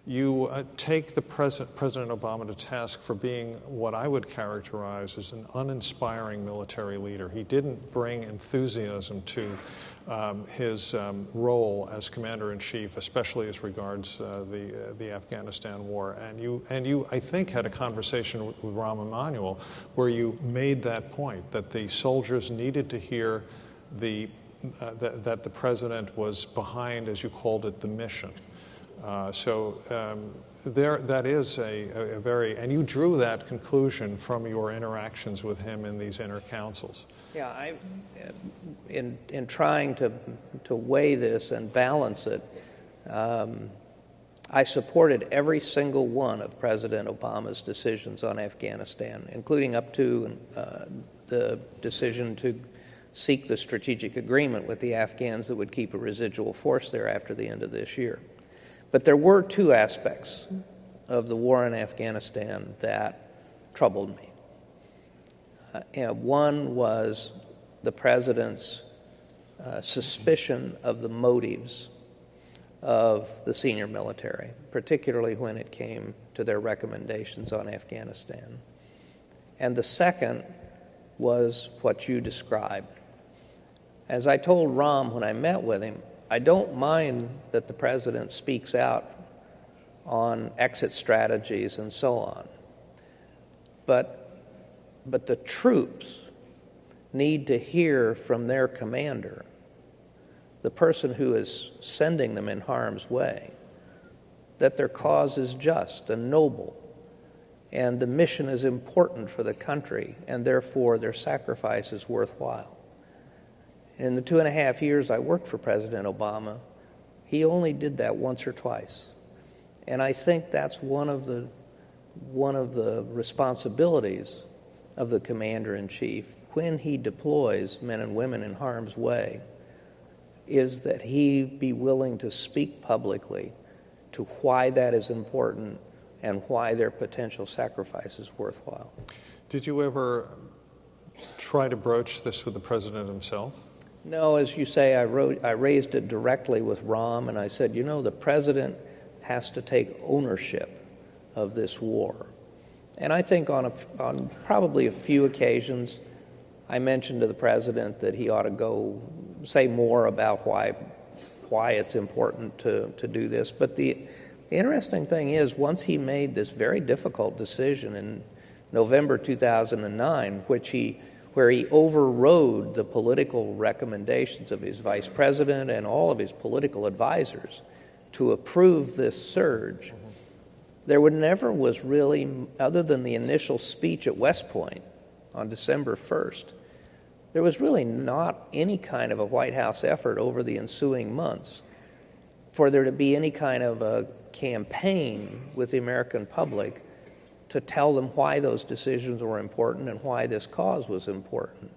You take the President Obama to task for being what I would characterize as an uninspiring military leader. He didn't bring enthusiasm to his role as commander-in-chief, especially as regards the Afghanistan war. And you, I think, had a conversation with Rahm Emanuel where you made that point, that the soldiers needed to hear that the president was behind, as you called it, the mission. That is a very, and you drew that conclusion from your interactions with him in these inner councils. Yeah, in trying to weigh this and balance it, I supported every single one of President Obama's decisions on Afghanistan, including up to the decision to seek the strategic agreement with the Afghans that would keep a residual force there after the end of this year. But there were two aspects of the war in Afghanistan that troubled me. And one was the president's suspicion of the motives of the senior military, particularly when it came to their recommendations on Afghanistan. And the second was what you described. As I told Rahm when I met with him, I don't mind that the president speaks out on exit strategies and so on. But the troops need to hear from their commander, the person who is sending them in harm's way, that their cause is just and noble, and the mission is important for the country, and therefore their sacrifice is worthwhile. In the 2.5 years I worked for President Obama, he only did that once or twice. And I think that's one of the responsibilities of the commander-in-chief when he deploys men and women in harm's way, is that he be willing to speak publicly to why that is important and why their potential sacrifice is worthwhile. Did you ever try to broach this with the president himself? No, as you say, I raised it directly with Rahm, and I said, you know, the president has to take ownership of this war. And I think on probably a few occasions, I mentioned to the president that he ought to go say more about why it's important to do this. But the interesting thing is, once he made this very difficult decision in November 2009, where he overrode the political recommendations of his vice president and all of his political advisors to approve this surge, there never was really, other than the initial speech at West Point on December 1st, there was really not any kind of a White House effort over the ensuing months for there to be any kind of a campaign with the American public to tell them why those decisions were important and why this cause was important.